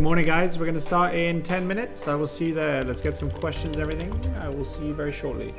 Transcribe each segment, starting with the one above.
Good morning, guys. We're going to start in 10 minutes. I will see you there. Let's get some questions, everything. I will see you very shortly.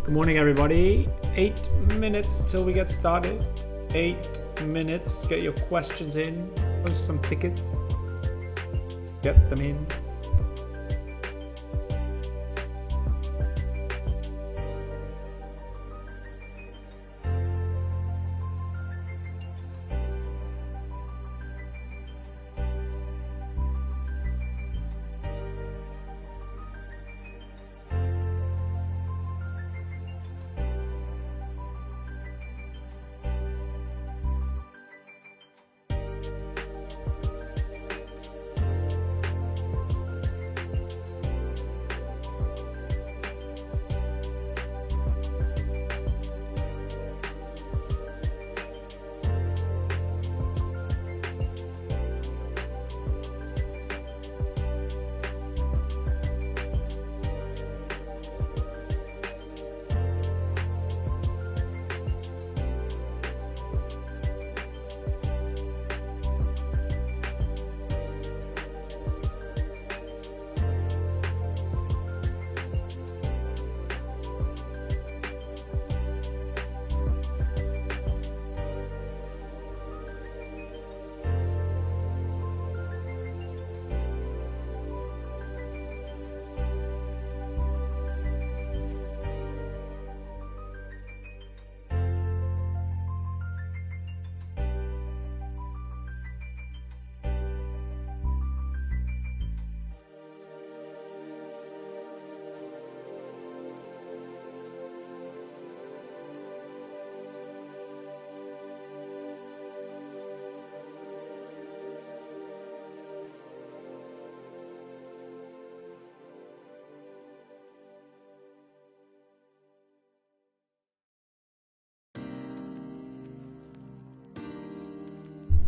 Good morning, everybody. 8 minutes till we get started. 8 minutes. Get your questions in. Post some tickets. Get them in.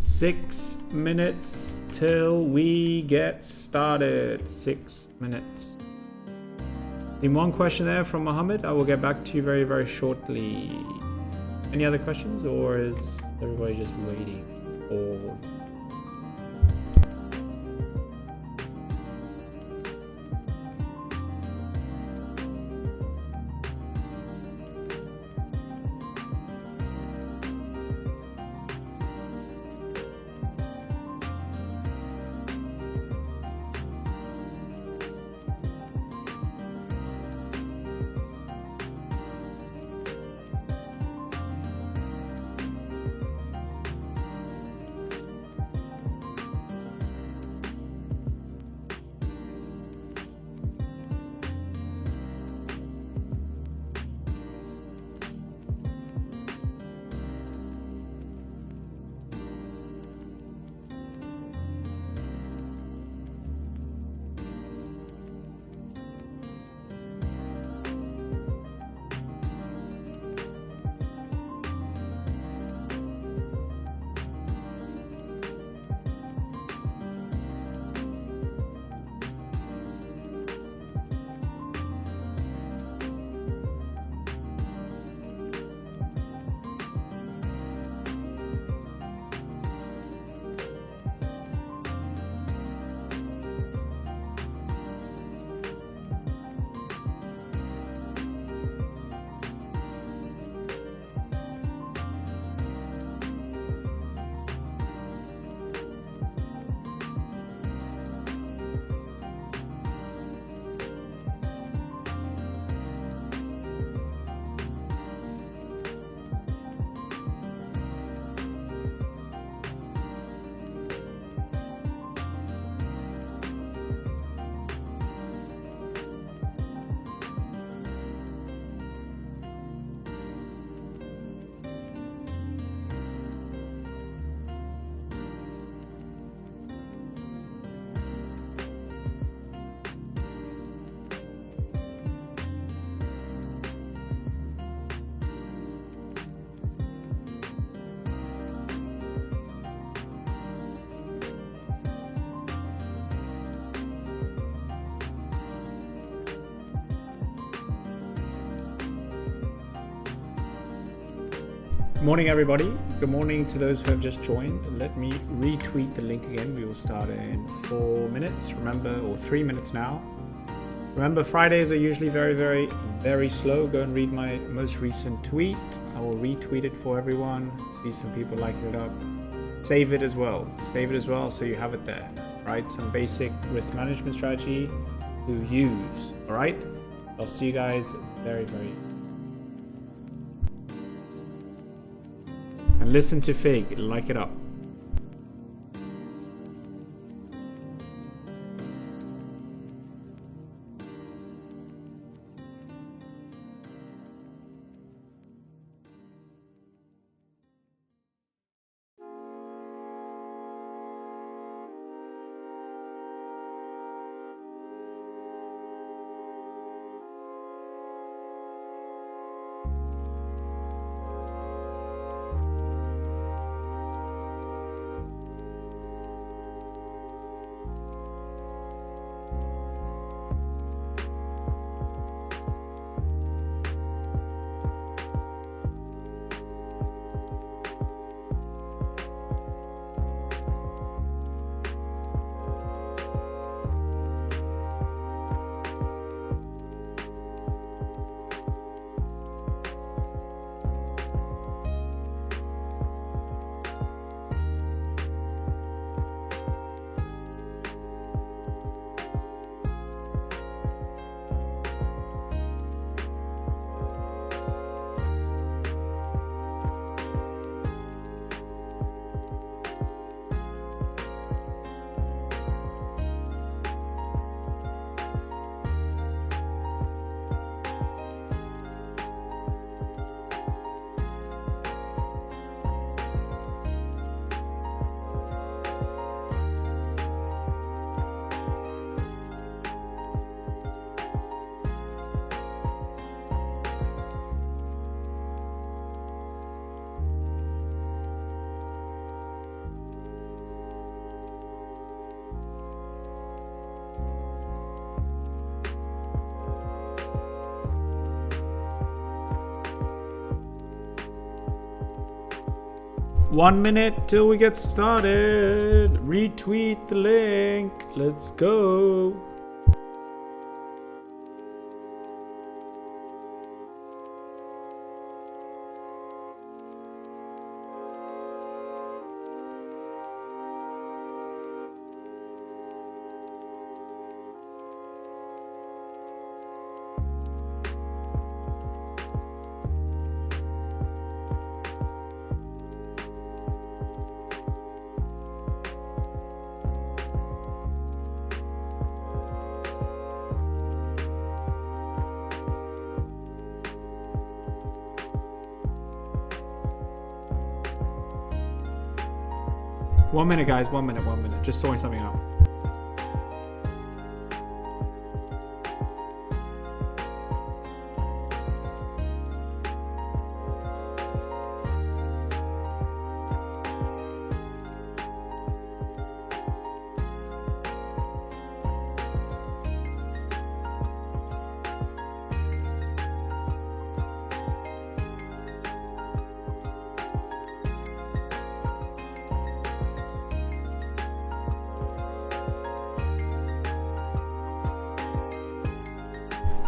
Six minutes till we get started. 6 minutes. In one question there from Mohammed. I will get back to you very, very shortly. Any other questions, or is everybody just waiting? Or Morning, everybody. Good morning to those who have just joined. Let me retweet the link again. We will start in 4 minutes, remember, or 3 minutes now. Remember, Fridays are usually very slow. Go and read my most recent tweet. I will retweet it for everyone. See some people liking it up. Save it as well. Save it as well so you have it there, right? Some basic risk management strategy to use, all right? I'll see you guys very. And listen to Fig, like it up. One minute till we get started. Retweet the link. Let's go. One minute, guys. 1 minute. Just sorting something out.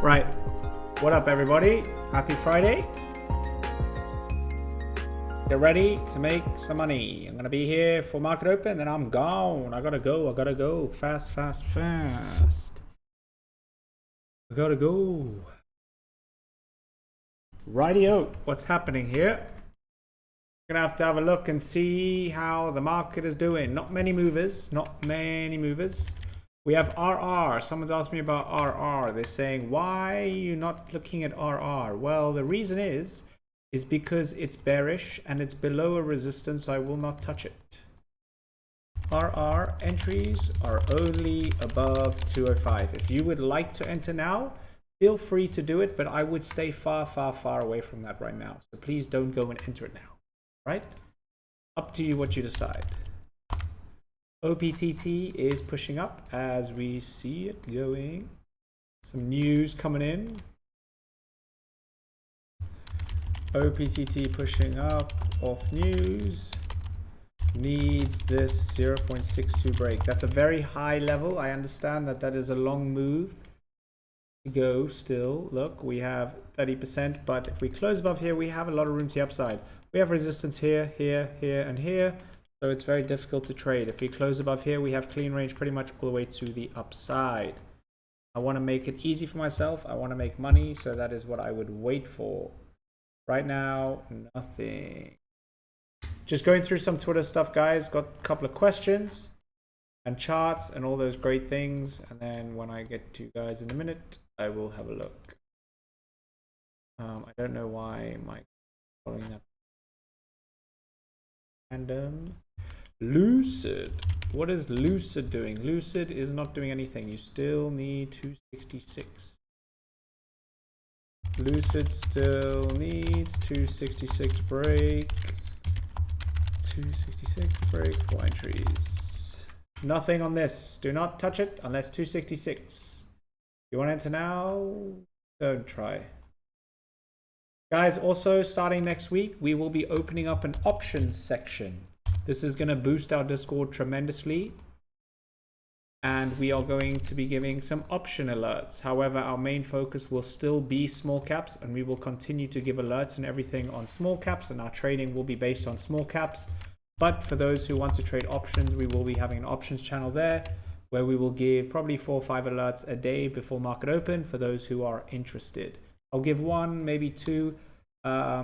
Right, what up everybody? Happy Friday. Get ready to make some money. I'm gonna be here for market open, then I'm gone. I gotta go. Fast. I gotta go. Rightio, what's happening here? Gonna have to have a look and see how the market is doing. Not many movers. We have RR. Someone's asked me about RR. They're saying, why are you not looking at RR? Well, the reason is because it's bearish and it's below a resistance. So I will not touch it. RR entries are only above 205. If you would like to enter now, feel free to do it, but I would stay far away from that right now. So please don't go and enter it now, right? Up to you what you decide. OPTT is pushing up as we see it going. Some news coming in. OPTT pushing up off news. Needs this 0.62 break. That's a very high level. I understand that that is a long move to go still. Look, we have 30%, but if we close above here, we have a lot of room to the upside. We have resistance here, here, here, and here. So it's very difficult to trade. If we close above here, we have clean range pretty much all the way to the upside. I want to make it easy for myself. I want to make money. So that is what I would wait for. Right now, nothing. Just going through some Twitter stuff, guys. Got a couple of questions and charts and all those great things. And then when I get to you guys in a minute, I will have a look. I don't know why my following that. Random. Lucid. What is Lucid doing? Lucid is not doing anything. You still need 266. Lucid still needs 266 break. 266 break for entries. Nothing on this. Do not touch it unless 266. You want to enter now? Don't try. Guys, also starting next week, we will be opening up an options section. This is going to boost our Discord tremendously. And we are going to be giving some option alerts. However, our main focus will still be small caps, and we will continue to give alerts and everything on small caps, and our trading will be based on small caps. But for those who want to trade options, we will be having an options channel there where we will give probably 4 or 5 alerts a day before market open for those who are interested. I'll give 1, maybe 2, or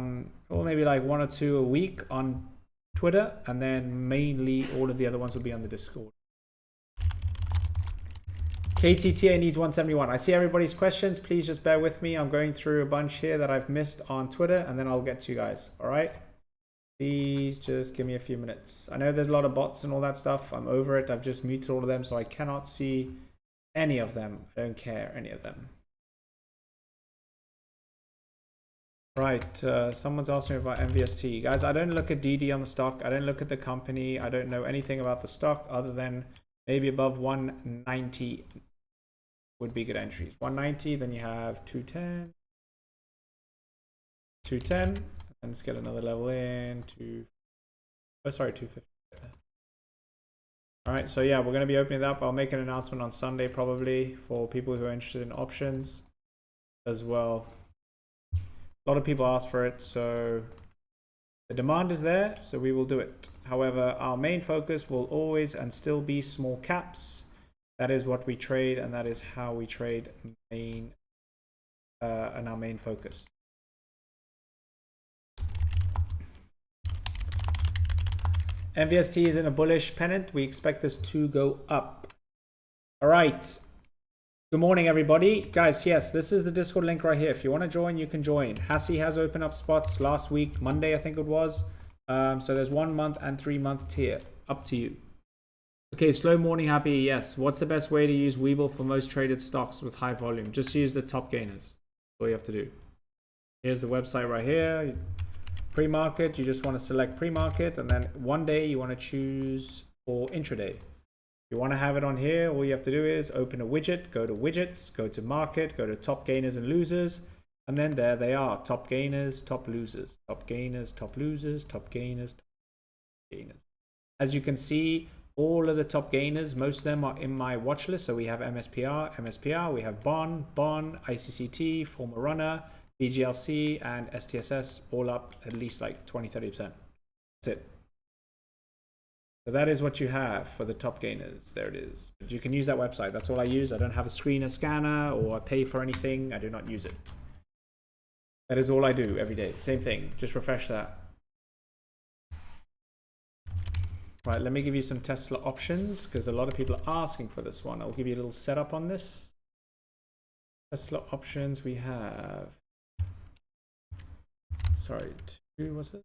maybe like 1 or 2 a week on Twitter, and then mainly all of the other ones will be on the Discord. KTTA needs 171. I see everybody's questions. Please just bear with me. I'm going through a bunch here that I've missed on Twitter, and then I'll get to you guys. All right? Please just give me a few minutes. I know there's a lot of bots and all that stuff. I'm over it. I've just muted all of them, so I cannot see any of them. I don't care, any of them. Right. Someone's asking me about MVST. Guys, I don't look at DD on the stock. I don't look at the company. I don't know anything about the stock other than maybe above 190 would be good entries. 190, then you have 210, 210, and let's get another level in to, oh sorry, 250. All right, so yeah, we're going to be opening it up. I'll make an announcement on Sunday probably for people who are interested in options as well. A lot of people ask for it, so the demand is there, so we will do it. However, our main focus will always and still be small caps. That is what we trade, and that is how we trade and our main focus. MVST is in a bullish pennant. We expect this to go up. All right. Good morning, everybody. Guys, yes, this is the Discord link right here. If you want to join, you can join. Hassie has opened up spots last week, Monday, I think it was. So there's 1 month and 3 month tier. Up to you. Okay, slow morning happy. Yes. What's the best way to use Webull for most traded stocks with high volume? Just use the top gainers. That's all you have to do. Here's the website right here. Pre-market, you just want to select pre-market, and then one day you want to choose for intraday. If you want to have it on here, all you have to do is open a widget, go to widgets, go to market, go to top gainers and losers, and then there they are. Top gainers, top losers, top gainers, top losers, top gainers, top gainers. As you can see, all of the top gainers, most of them are in my watch list. So we have MSPR, we have Bon, ICCT, Former Runner, BGLC, and STSS, all up at least like 20-30%. That's it. So that is what you have for the top gainers. There it is. But you can use that website. That's all I use. I don't have a screener scanner or I pay for anything. I do not use it. That is all I do every day. Same thing. Just refresh that. Right, let me give you some Tesla options because a lot of people are asking for this one. I'll give you a little setup on this. Tesla options we have. Sorry, 2 was it?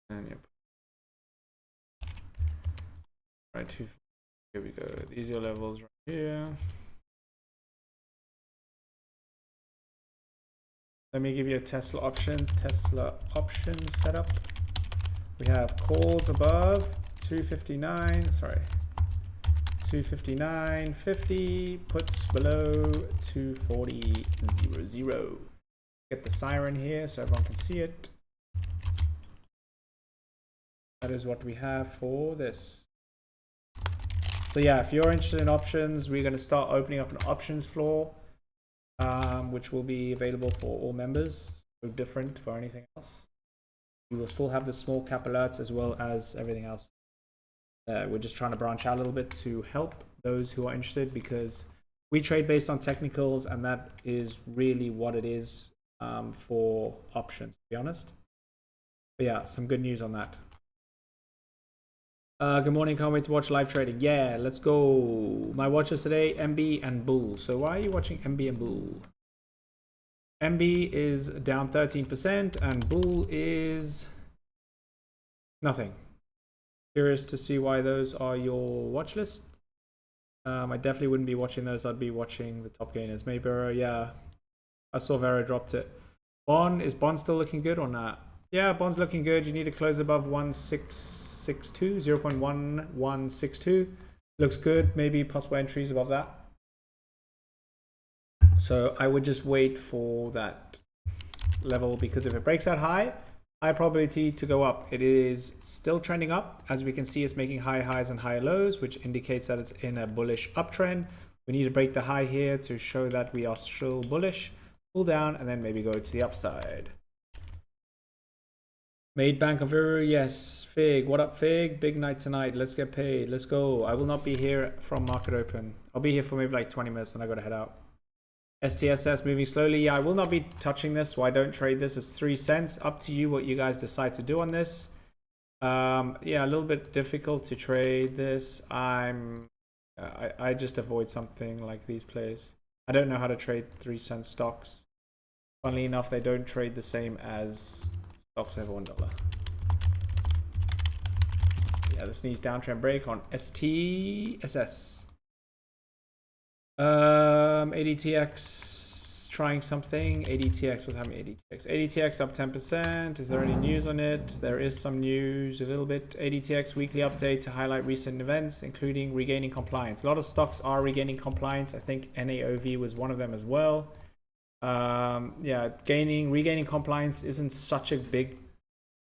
And yep. Right, 2. Here we go. These are levels right here. Let me give you a Tesla option setup. We have calls above 259. Sorry. 259.50, puts below 240.00. Get the siren here so everyone can see it. That is what we have for this. So yeah, if you're interested in options, we're going to start opening up an options floor, which will be available for all members. So different for anything else. We will still have the small cap alerts as well as everything else. We're just trying to branch out a little bit to help those who are interested, because we trade based on technicals, and that is really what it is for options, to be honest. But yeah, some good news on that. Good morning, can't wait to watch live trading. Yeah, let's go. My watches today, MB and Bull. So why are you watching MB and Bull? MB is down 13% and Bull is nothing. Curious to see why those are your watch list. I definitely wouldn't be watching those. I'd be watching the top gainers. Maybe, yeah. I saw Vera dropped it. Bond, is Bond still looking good or not? Yeah, Bond's looking good. You need to close above 0.1162. 0.1162. Looks good. Maybe possible entries above that. So I would just wait for that level, because if it breaks that high probability to go up. It is still trending up. As we can see, it's making high highs and high lows, which indicates that it's in a bullish uptrend. We need to break the high here to show that we are still bullish. Pull down and then maybe go to the upside. Made Bank of Euro, yes. Fig, what up Fig? Big night tonight. Let's get paid. Let's go. I will not be here from market open. I'll be here for maybe like 20 minutes and I gotta head out. STSS moving slowly. Yeah, I will not be touching this, so I don't trade this. It's 3 cents. Up to you what you guys decide to do on this. Yeah, a little bit difficult to trade this. I just avoid something like these plays. I don't know how to trade 3 cent stocks. Funnily enough, they don't trade the same as stocks over $1. Yeah, this needs downtrend break on STSS. ADTX trying something. ADTX, what's happening? ADTX up 10%. Is there any news on it? There is some news, a little bit. ADTX weekly update to highlight recent events, including regaining compliance. A lot of stocks are regaining compliance. I think NAOV was one of them as well. Yeah, regaining compliance isn't such a big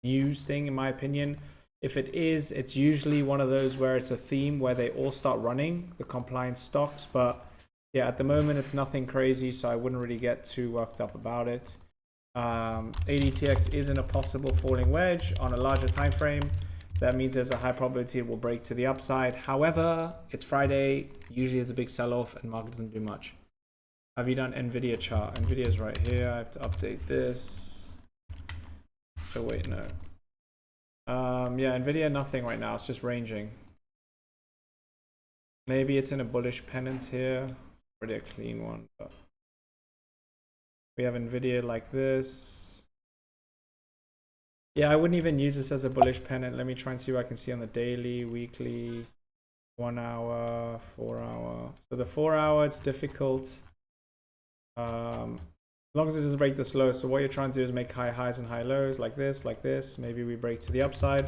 news thing in my opinion. If it is, it's usually one of those where it's a theme where they all start running the compliance stocks. But yeah, at the moment it's nothing crazy, so I wouldn't really get too worked up about it. ADTX is in a possible falling wedge on a larger time frame. That means there's a high probability it will break to the upside. However, it's Friday, usually there's a big sell-off and market doesn't do much. Have you done Nvidia chart? Nvidia's right here. I have to update this. Oh wait, no. Yeah, Nvidia nothing right now. It's just ranging. Maybe it's in a bullish pennant here. Pretty a clean one, but we have Nvidia like this. Yeah, I wouldn't even use this as a bullish pennant. Let me try and see what I can see on the daily, weekly, 1 hour, 4 hour. So the 4 hour, it's difficult. As long as it doesn't break this low. So what you're trying to do is make high highs and high lows like this, like this. Maybe we break to the upside.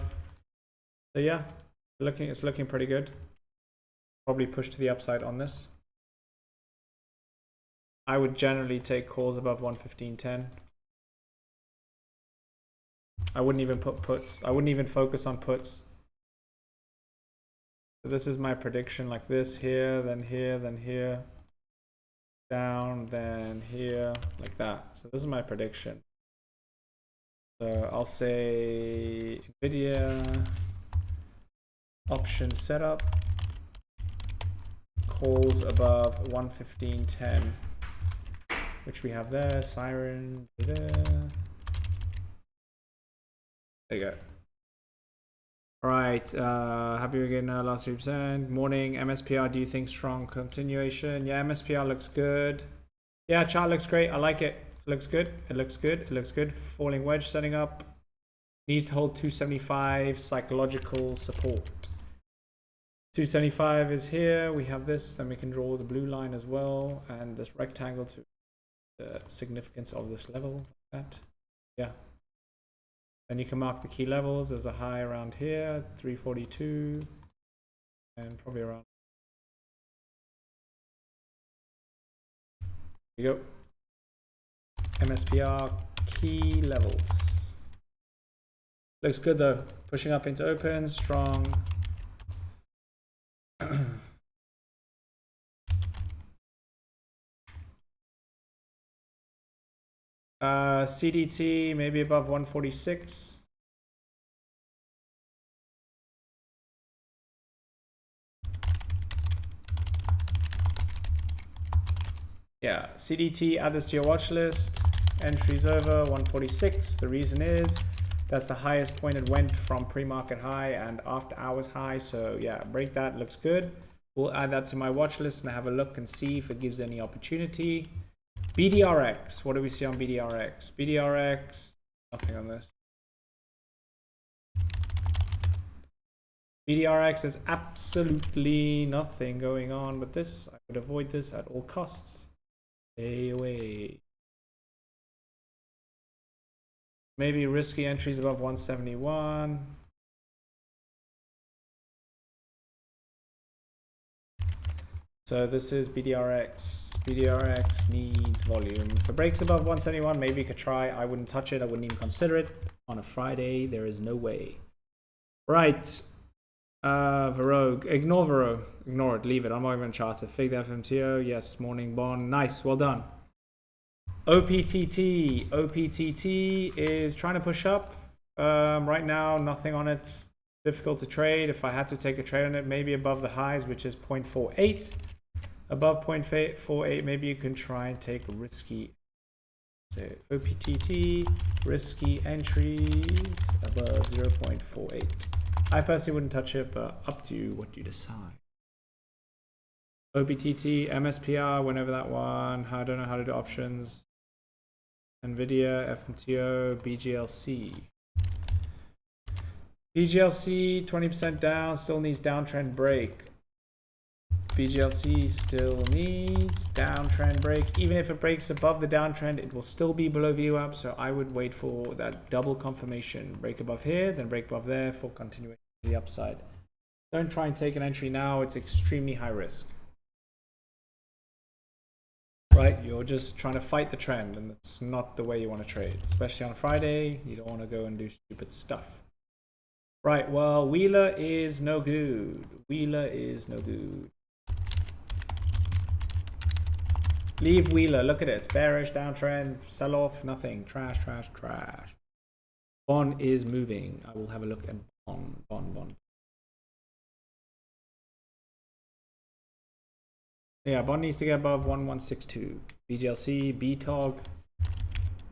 So yeah, it's looking pretty good. Probably push to the upside on this. I would generally take calls above 115.10. I wouldn't even put puts. I wouldn't even focus on puts. So this is my prediction, like this, here, then here, then here. Down, then here, like that. So this is my prediction. So I'll say Nvidia option setup, calls above 115.10, which we have there. Siren there. There you go. All right, happy again, last 3%. Morning, MSPR, do you think strong continuation? Yeah, MSPR looks good. Yeah, chart looks great. I like it. Looks good. It looks good. It looks good. Falling wedge setting up. Needs to hold 275 psychological support. 275 is here. We have this. Then we can draw the blue line as well. And this rectangle to the significance of this level. That. Yeah. Then you can mark the key levels. There's a high around here, 342, and probably around There you go. MSPR key levels. Looks good though. Pushing up into open, strong. CDT maybe above 146. Yeah, CDT, add this to your watch list. Entries over 146. The reason is that's the highest point it went from pre-market high and after hours high. So yeah, break that, looks good. We'll add that to my watch list and have a look and see if it gives any opportunity. BDRX, what do we see on BDRX? BDRX, nothing on this. BDRX has absolutely nothing going on with this. I would avoid this at all costs. Stay away. Maybe risky entries above 171. So this is BDRX. BDRX needs volume. If it breaks above 171, maybe you could try. I wouldn't touch it. I wouldn't even consider it. On a Friday, there is no way. Right. Varogue. Ignore Varogue. Ignore it. Leave it. I'm not even charter. Fig the FMTO. Yes. Morning bond. Nice. Well done. OPTT. OPTT is trying to push up. Right now, nothing on it. Difficult to trade. If I had to take a trade on it, maybe above the highs, which is 0.48. Above 0.48, maybe you can try and take risky. So OPTT, risky entries above 0.48. I personally wouldn't touch it, but up to you what you decide. OPTT, MSPR, whenever that one. I don't know how to do options. NVIDIA, FMTO, BGLC. BGLC, 20% down, still needs downtrend break. BGLC still needs downtrend break. Even if it breaks above the downtrend, it will still be below VWAP. So I would wait for that double confirmation. Break above here, then break above there for continuation to the upside. Don't try and take an entry now. It's extremely high risk. Right? You're just trying to fight the trend, and it's not the way you want to trade. Especially on Friday, you don't want to go and do stupid stuff. Right, well, Wheeler is no good. Wheeler is no good. Leave Wheeler. Look at it. It's bearish, downtrend, sell off, nothing. Trash, trash, trash. Bond is moving. I will have a look at Bond. Yeah, Bond needs to get above 1162. BGLC, BTOG.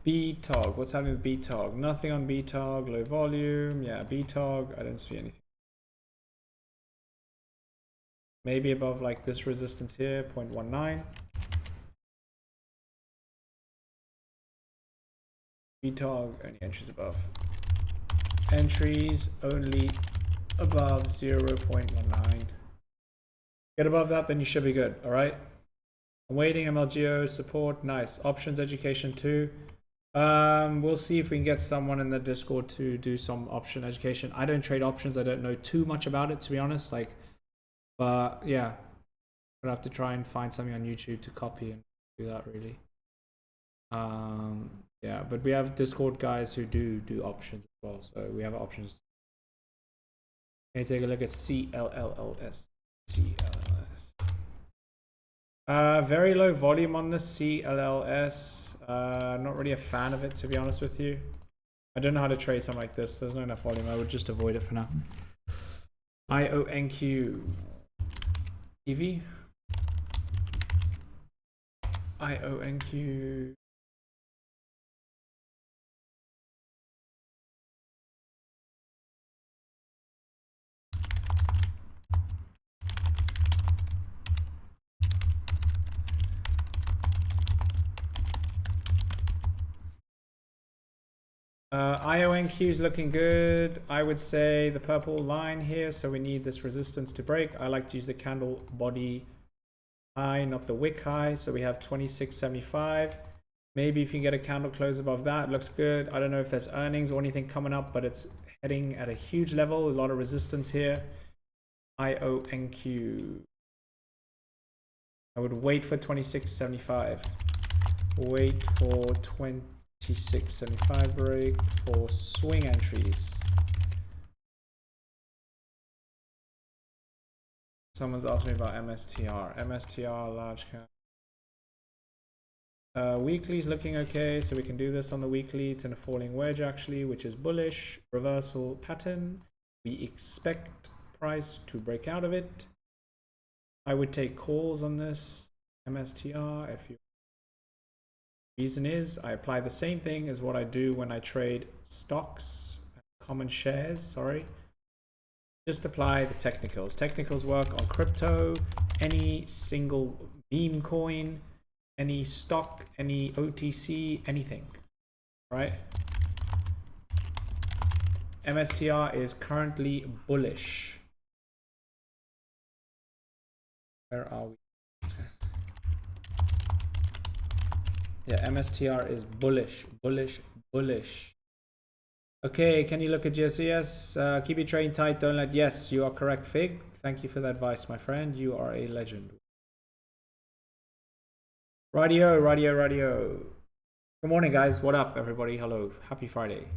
BTOG. What's happening with BTOG? Nothing on BTOG. Low volume. Yeah, BTOG. I don't see anything. Maybe above like this resistance here, 0.19. BTOG, only entries above. Entries only above 0.19. Get above that, then you should be good. All right. I'm waiting. MLGO support. Nice. Options education too. We'll see if we can get someone in the Discord to do some option education. I don't trade options. I don't know too much about it, to be honest. Like, but yeah, I'm gonna have to try and find something on YouTube to copy and do that really. Yeah, but we have Discord guys who do options as well, so we have options. Can you take a look at CLLLS? CLLS. Very low volume on the CLLS. Not really a fan of it, to be honest with you. I don't know how to trade something like this. There's not enough volume. I would just avoid it for now. IONQ. EV. IONQ. IONQ is looking good. I would say the purple line here, so we need this resistance to break. I like to use the candle body high, not the wick high. So we have 26.75. Maybe if you can get a candle close above that, looks good. I don't know if there's earnings or anything coming up, but it's heading at a huge level. A lot of resistance here. IONQ. I would wait for 26.75. Wait for 26.75 break for swing entries. Someone's asked me about MSTR. MSTR large cap. Weekly's looking okay, so we can do this on the weekly. It's in a falling wedge actually, which is bullish. Reversal pattern. We expect price to break out of it. I would take calls on this MSTR if you. Reason is I apply the same thing as what I do when I trade stocks, common shares, sorry. Just apply the technicals. Technicals work on crypto, any single meme coin, any stock, any OTC, anything, right? MSTR is currently bullish. Where are we? Yeah, MSTR is bullish, bullish, bullish. Okay, can you look at GSES? Keep your train tight, don't let. Yes, you are correct, Fig. Thank you for that advice, my friend. You are a legend. Radio. Good morning, guys. What up, everybody? Hello. Happy Friday.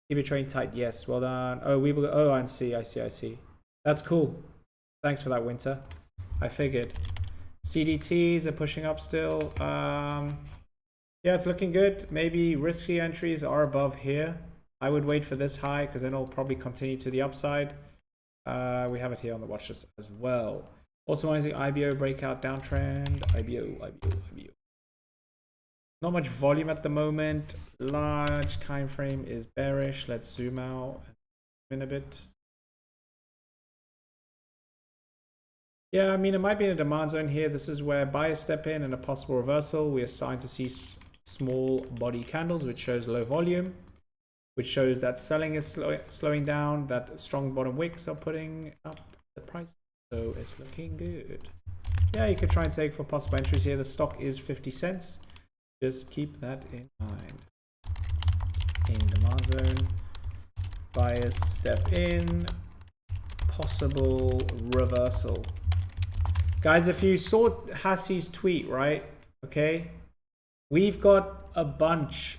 Keep your train tight. Yes, well done. Oh, we will. Oh, I see. That's cool. Thanks for that, Winter. I figured. CDTs are pushing up still. Yeah, it's looking good. Maybe risky entries are above here. I would wait for this high because then it'll probably continue to the upside. We have it here on the watch list as well. Also using IBO breakout downtrend. IBO. Not much volume at the moment. Large time frame is bearish. Let's zoom out in a bit. Yeah, I mean, it might be in a demand zone here. This is where buyers step in and a possible reversal. We are starting to see small body candles, which shows low volume, which shows that selling is slowing down, that strong bottom wicks are putting up the price. So it's looking good. Yeah, you could try and take for possible entries here. The stock is 50 cents. Just keep that in mind. In demand zone, buyers step in, possible reversal. Guys, if you saw Hassie's tweet, right? Okay, we've got a bunch,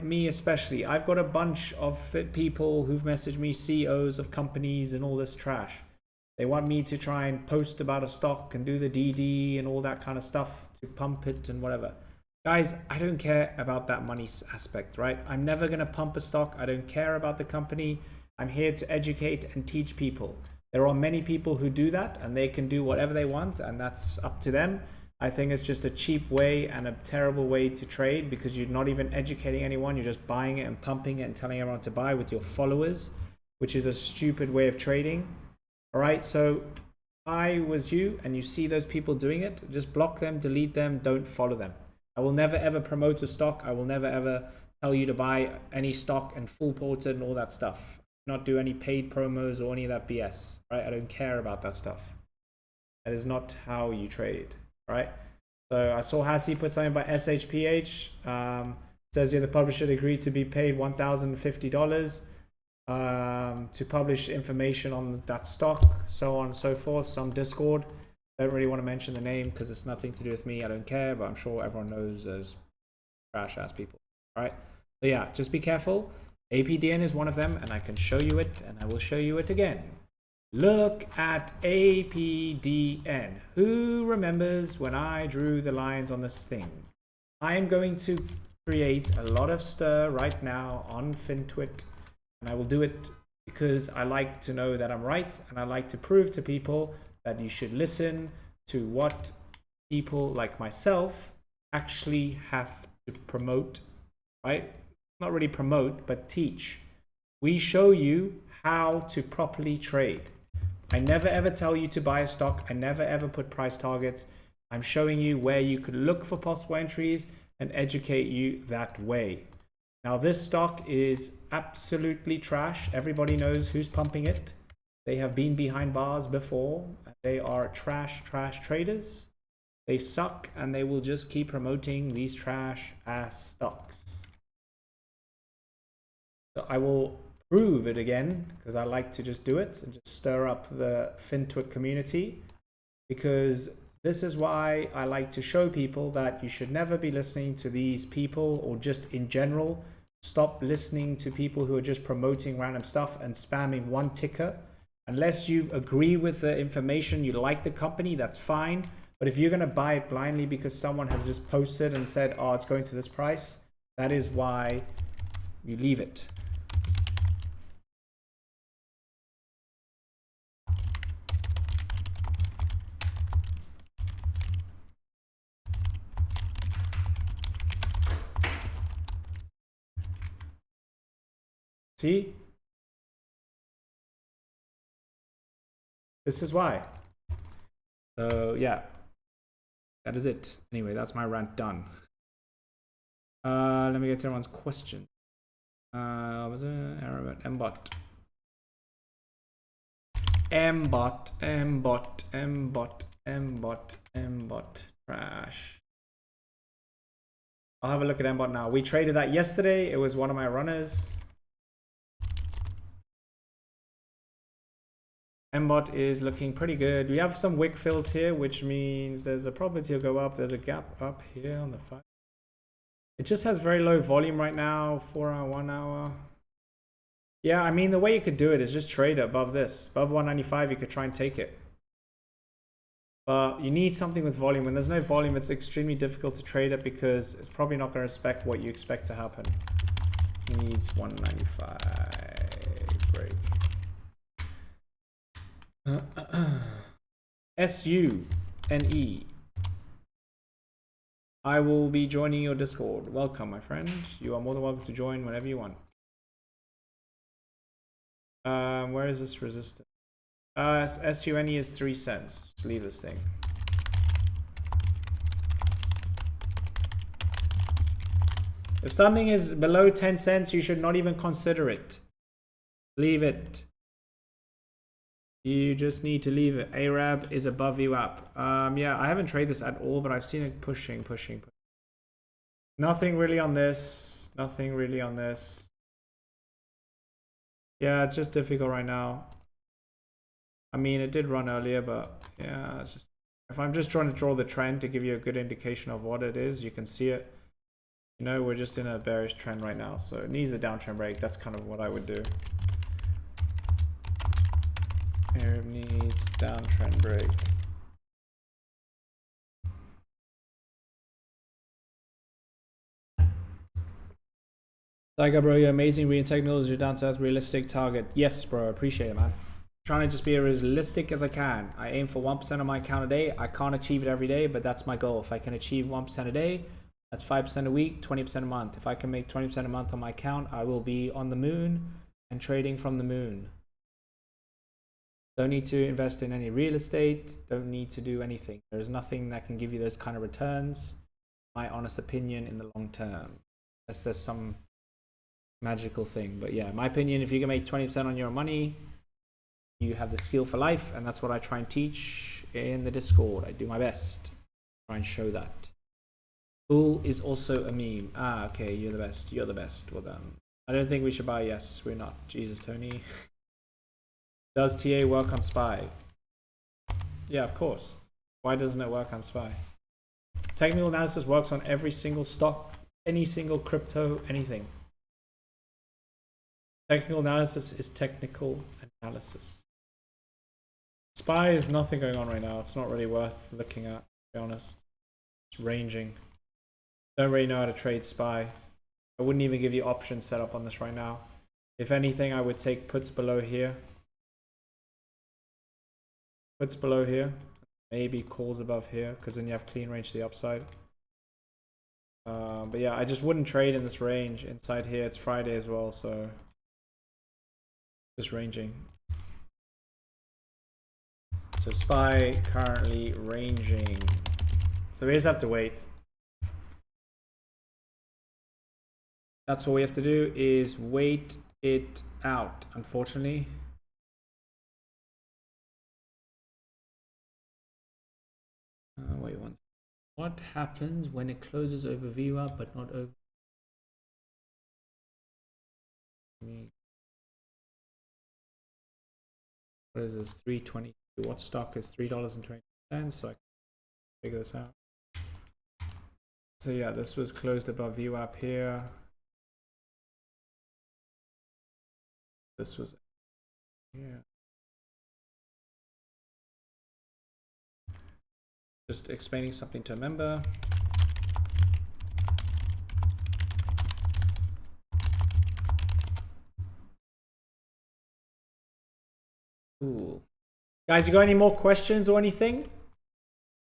me especially, I've got a bunch of people who've messaged me, CEOs of companies and all this trash. They want me to try and post about a stock and do the DD and all that kind of stuff to pump it and whatever. Guys, I don't care about that money aspect, right? I'm never going to pump a stock. I don't care about the company. I'm here to educate and teach people. There are many people who do that and they can do whatever they want and that's up to them. I think it's just a cheap way and a terrible way to trade because you're not even educating anyone. You're just buying it and pumping it and telling everyone to buy with your followers, which is a stupid way of trading. All right, so I was you and you see those people doing it, just block them, delete them, don't follow them. I will never ever promote a stock. I will never ever tell you to buy any stock and full ported and all that stuff. Not do any paid promos or any of that BS, right? I don't care about that stuff. That is not how you trade, right? So I saw Hassie put something about SHPH. Says here the publisher agreed to be paid $1,050 to publish information on that stock, so on and so forth. Some Discord. Don't really want to mention the name because it's nothing to do with me. I don't care, but I'm sure everyone knows those trash ass people, right? So yeah, just be careful. APDN is one of them, and I can show you it, and I will show you it again. Look at APDN. Who remembers when I drew the lines on this thing? I am going to create a lot of stir right now on FinTwit, and I will do it because I like to know that I'm right, and I like to prove to people that you should listen to what people like myself actually have to promote, right? Not really promote, but teach. We show you how to properly trade. I never ever tell you to buy a stock. I never ever put price targets. I'm showing you where you could look for possible entries and educate you that way. Now this stock is absolutely trash. Everybody knows who's pumping it. They have been behind bars before. They are trash traders. They suck and they will just keep promoting these trash ass stocks. So I will prove it again because I like to just do it and just stir up the FinTwit community because This is why I like to show people that you should never be listening to these people, or just in general, stop listening to people who are just promoting random stuff and spamming one ticker. Unless you agree with the information, you like the company, that's fine. But if you're going to buy it blindly because someone has just posted and said, oh, it's going to this price, that is why you leave it. See? This is why. So yeah, that is it. Anyway, that's my rant done. Let me get to everyone's question. Was it error about mbot? Mbot, trash. I'll have a look at mbot now. We traded that yesterday. It was one of my runners. mbot is looking pretty good. We have some wick fills here, which means there's a probability it'll go up. There's a gap up here on the 5. It just has very low volume right now. 4 hour, 1 hour. Yeah, I mean, the way you could do it is just trade it above this. Above 195, you could try and take it. But you need something with volume. When there's no volume, it's extremely difficult to trade it because it's probably not going to respect what you expect to happen. Needs 195 break. SUNE. I will be joining your Discord. Welcome, my friend. You are more than welcome to join whenever you want. Where is this resistance? SUNE is 3 cents. Just leave this thing. If something is below 10 cents, you should not even consider it. Leave it. You just need to leave it. Arab is above you up. Yeah, I haven't traded this at all, but I've seen it pushing. Nothing really on this. Nothing really on this. Yeah, it's just difficult right now. I mean, it did run earlier, but yeah, it's just, if I'm just trying to draw the trend to give you a good indication of what it is, you can see it. You know, we're just in a bearish trend right now, so it needs a downtrend break. That's kind of what I would do. Arab needs downtrend break. Tiger, bro, you're amazing. Reading technicals, you're down to earth, realistic target. Yes, bro, appreciate it, man. Trying to just be as realistic as I can. I aim for 1% of my account a day. I can't achieve it every day, but that's my goal. If I can achieve 1% a day, that's 5% a week, 20% a month. If I can make 20% a month on my account, I will be on the moon and trading from the moon. Don't need to invest in any real estate. Don't need to do anything. There's nothing that can give you those kind of returns. My honest opinion in the long term. Unless there's some magical thing. But yeah, my opinion, if you can make 20% on your money, you have the skill for life. And that's what I try and teach in the Discord. I do my best to try and show that. Bull is also a meme. Ah, okay, you're the best. You're the best. Well done. I don't think we should buy. Yes, we're not. Jesus, Tony. Does TA work on SPY? Yeah, of course. Why doesn't it work on SPY? Technical analysis works on every single stock, any single crypto, anything. Technical analysis is technical analysis. SPY is nothing going on right now. It's not really worth looking at, to be honest. It's ranging. Don't really know how to trade SPY. I wouldn't even give you options set up on this right now. If anything, I would take puts below here. Puts below here. Maybe calls above here, because then you have clean range to the upside. But yeah, I just wouldn't trade in this range. Inside here, it's Friday as well, so just ranging. So SPY currently ranging. So we just have to wait. That's what we have to do, is wait it out, unfortunately. Wait one. What happens when it closes over VWAP but not over? What is this? 320. What stock is $3.20? So figure this out. So yeah, this was closed above VWAP here. This was here. Just explaining something to a member. Ooh. Guys, you got any more questions or anything?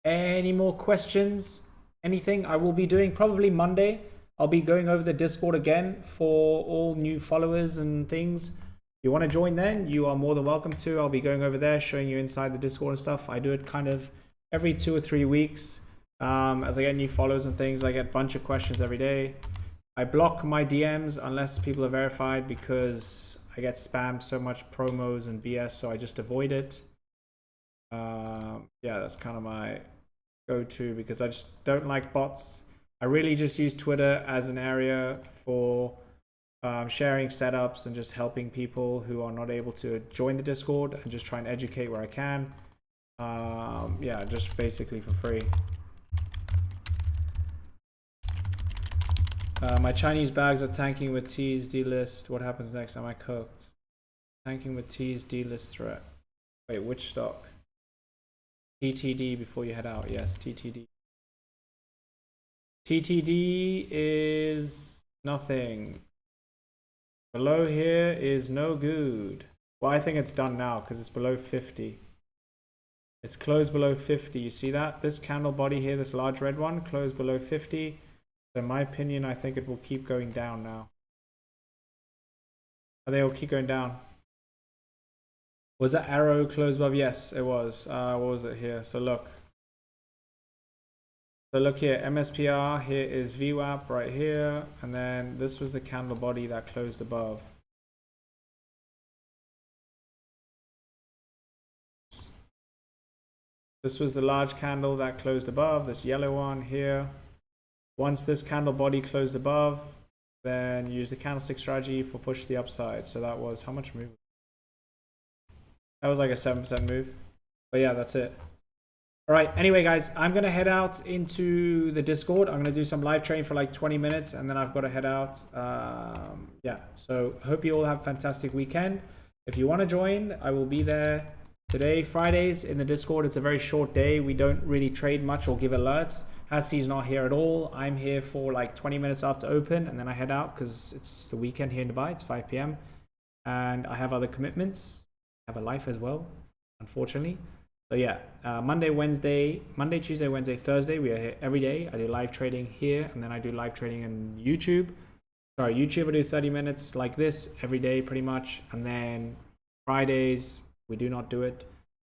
Any more questions? Anything? I will be doing probably Monday. I'll be going over the Discord again for all new followers and things. If you want to join then, you are more than welcome to. I'll be going over there, showing you inside the Discord and stuff. I do it kind of every 2 or 3 weeks. As I get new followers and things, I get a bunch of questions every day. I block my DMs unless people are verified because I get spammed so much promos and BS, so I just avoid it. Yeah, that's kind of my go-to because I just don't like bots. I really just use Twitter as an area for sharing setups and just helping people who are not able to join the Discord and just try and educate where I can. Yeah, just basically for free. My Chinese bags are tanking with T's delist. What happens next? Am I cooked? Tanking with T's delist threat. Wait, which stock? TTD before you head out. Yes, TTD. TTD is nothing. Below here is no good. Well, I think it's done now because it's below 50. It's closed below 50. You see that? This candle body here, this large red one, closed below 50. So in my opinion, I think it will keep going down now. They will keep going down. Was that arrow closed above? Yes, it was. What was it here? So look. So look here, MSPR, here is VWAP right here, and then this was the candle body that closed above. This was the large candle that closed above, this yellow one here. Once this candle body closed above, then use the candlestick strategy for push to the upside. So that was, how much move? That was like a 7% move. But yeah, that's it. All right, anyway, guys, I'm going to head out into the Discord. I'm going to do some live training for like 20 minutes, and then I've got to head out. Yeah, so hope you all have a fantastic weekend. If you want to join, I will be there today, Fridays, in the Discord. It's a very short day. We don't really trade much or give alerts. Hassi's not here at all. I'm here for like 20 minutes after open, and then I head out because it's the weekend here in Dubai. It's 5 p.m. And I have other commitments. I have a life as well, unfortunately. So yeah, Monday, Tuesday, Wednesday, Thursday, we are here every day. I do live trading here, and then I do live trading on YouTube. Sorry, YouTube, I do 30 minutes like this every day pretty much. And then Fridays, we do not do it.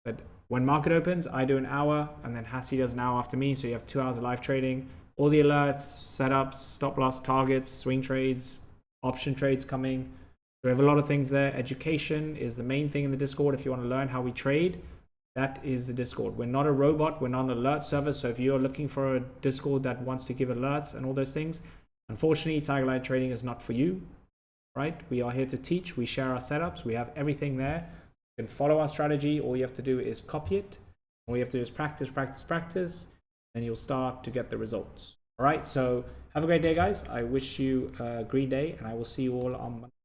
But when market opens, I do an hour, and then Hassi does an hour after me. So you have 2 hours of live trading. All the alerts, setups, stop loss targets, swing trades, option trades coming. So we have a lot of things there. Education is the main thing in the Discord if you want to learn how we trade. That is the Discord. We're not a robot. We're not an alert server. So if you're looking for a Discord that wants to give alerts and all those things, unfortunately, Tiger Light Trading is not for you, right? We are here to teach. We share our setups. We have everything there. You can follow our strategy. All you have to do is copy it. All you have to do is practice, practice, practice, and you'll start to get the results. All right. So have a great day, guys. I wish you a great day, and I will see you all on Monday.